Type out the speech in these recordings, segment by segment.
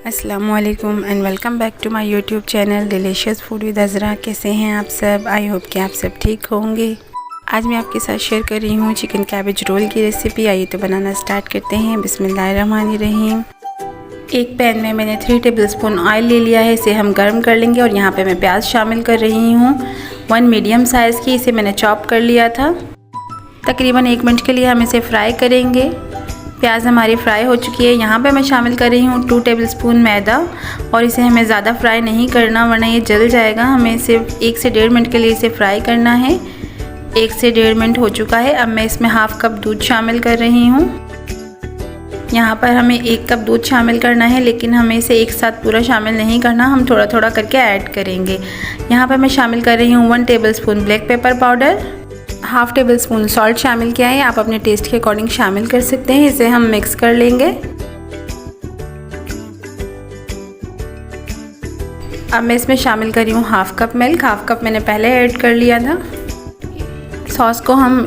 अस्सलाम वालेकुम and welcome back to my YouTube channel delicious food with Azra. कैसे हैं आप सब? आई होप कि आप सब ठीक होंगे। आज मैं आपके साथ शेयर कर रही हूँ चिकन कैबेज रोल की रेसिपी। आइए तो बनाना स्टार्ट करते हैं। बिस्मिल्लाहिर्रहमानिर्रहीम। एक पैन में मैंने 3 टेबलस्पून ऑयल ले लिया है, इसे हम गर्म कर लेंगे। और यहाँ पे मैं प्याज शामिल कर रही हूँ 1 मीडियम साइज़ की, इसे मैंने चॉप कर लिया था। तकरीबन 1 मिनट के लिए हम इसे फ्राई करेंगे। प्याज हमारी फ्राई हो चुकी है। यहाँ पे मैं शामिल कर रही हूँ 2 टेबलस्पून मैदा, और इसे हमें ज़्यादा फ्राई नहीं करना वरना ये जल जाएगा। हमें सिर्फ 1 से 1.5 मिनट के लिए इसे फ्राई करना है। 1 से 1.5 मिनट हो चुका है। अब मैं इसमें हाफ़ कप दूध शामिल कर रही हूँ। यहाँ पर हमें 1 कप दूध शामिल करना है, लेकिन हमें इसे एक साथ पूरा शामिल नहीं करना, हम थोड़ा थोड़ा करके ऐड करेंगे। यहाँ पर मैं शामिल कर रही हूँ 1 tablespoon black pepper powder, half table spoon salt शामिल किया है। आप अपने टेस्ट के अकॉर्डिंग शामिल कर सकते हैं। इसे हम मिक्स कर लेंगे। अब मैं इसमें शामिल कर रही हूँ half cup milk. Half cup मैंने पहले ऐड कर लिया था। सॉस को हम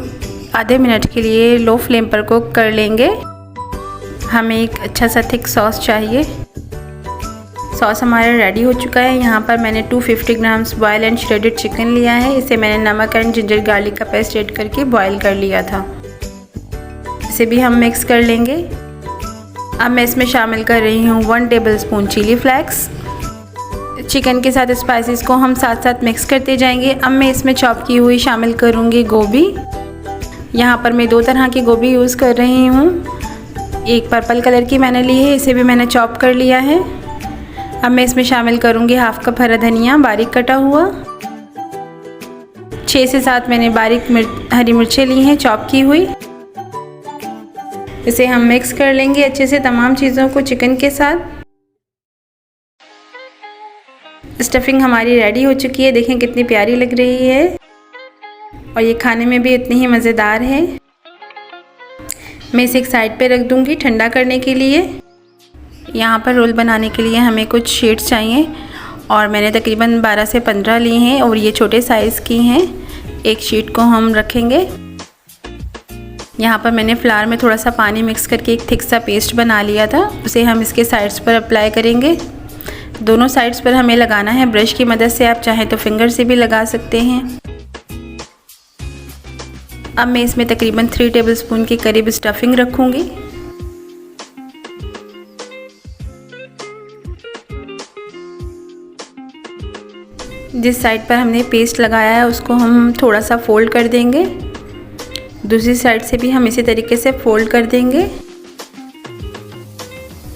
आधे मिनट के लिए लो फ्लेम पर कुक कर लेंगे। हमें एक अच्छा सा थिक सॉस चाहिए। सॉस हमारा रेडी हो चुका है। यहाँ पर मैंने 250 grams boil and shredded chicken लिया है। इसे मैंने नमक एंड जिंजर गार्लिक का पेस्ट ऐड करके बॉयल कर लिया था। इसे भी हम मिक्स कर लेंगे। अब मैं इसमें शामिल कर रही हूँ 1 टेबलस्पून चिली फ्लेक्स। चिकन के साथ स्पाइसेस को हम साथ साथ मिक्स करते जाएंगे। अब मैं इसमें चॉप की हुई शामिल करूँगी गोभी। यहाँ पर मैं 2 तरह की गोभी यूज़ कर रही हूँ। एक पर्पल कलर की मैंने ली है, इसे भी मैंने चॉप कर लिया है। अब मैं इसमें शामिल करूँगी हाफ़ कप हरा धनिया बारीक कटा हुआ। 6 से 7 मैंने बारीक हरी मिर्चें ली हैं चॉप की हुई। इसे हम मिक्स कर लेंगे अच्छे से तमाम चीज़ों को चिकन के साथ। स्टफिंग हमारी रेडी हो चुकी है। देखें कितनी प्यारी लग रही है, और ये खाने में भी इतनी ही मज़ेदार है। मैं इसे एक साइड पे रख दूँगी ठंडा करने के लिए। यहाँ पर रोल बनाने के लिए हमें कुछ शीट्स चाहिए, और मैंने तकरीबन 12 से 15 ली हैं, और ये छोटे साइज़ की हैं। एक शीट को हम रखेंगे। यहाँ पर मैंने फ्लावर में थोड़ा सा पानी मिक्स करके एक थिक सा पेस्ट बना लिया था, उसे हम इसके साइड्स पर अप्लाई करेंगे। दोनों साइड्स पर हमें लगाना है ब्रश की मदद से, आप चाहें तो फिंगर से भी लगा सकते हैं। अब मैं इसमें तकरीबन 3 टेबलस्पून के करीब स्टफिंग रखूँगी। जिस साइड पर हमने पेस्ट लगाया है उसको हम थोड़ा सा फोल्ड कर देंगे। दूसरी साइड से भी हम इसी तरीके से फोल्ड कर देंगे।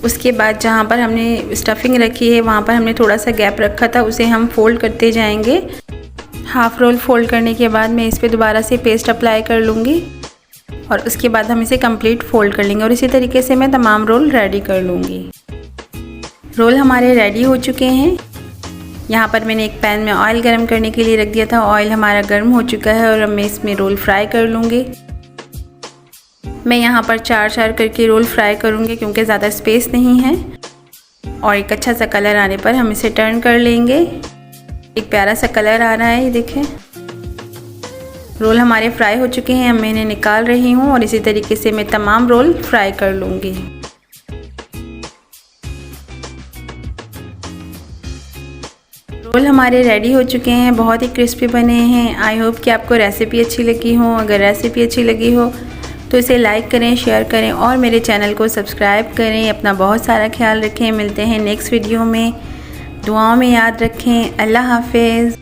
उसके बाद जहाँ पर हमने स्टफिंग रखी है वहाँ पर हमने थोड़ा सा गैप रखा था, उसे हम फोल्ड करते जाएंगे। हाफ़ रोल फोल्ड करने के बाद मैं इस पर दोबारा से पेस्ट अप्लाई कर लूँगी, और उसके बाद हम इसे कंप्लीट फोल्ड कर लेंगे। और इसी तरीके से मैं तमाम रोल रेडी कर लूँगी। रोल हमारे रेडी हो चुके हैं। यहाँ पर मैंने एक पैन में ऑयल गरम करने के लिए रख दिया था। ऑयल हमारा गर्म हो चुका है, और अब मैं इसमें रोल फ्राई कर लूँगी। मैं यहाँ पर 4 करके रोल फ्राई करूँगी क्योंकि ज़्यादा स्पेस नहीं है। और एक अच्छा सा कलर आने पर हम इसे टर्न कर लेंगे। एक प्यारा सा कलर आ रहा है, ये देखें। रोल हमारे फ्राई हो चुके हैं। अब मैं इन्हें निकाल रही हूँ, और इसी तरीके से मैं तमाम रोल फ्राई कर लूँगी। रोल हमारे रेडी हो चुके हैं, बहुत ही क्रिस्पी बने हैं। आई होप कि आपको रेसिपी अच्छी लगी हो। अगर रेसिपी अच्छी लगी हो तो इसे लाइक करें, शेयर करें, और मेरे चैनल को सब्सक्राइब करें। अपना बहुत सारा ख्याल रखें। मिलते हैं नेक्स्ट वीडियो में। दुआओं में याद रखें। अल्लाह हाफिज़।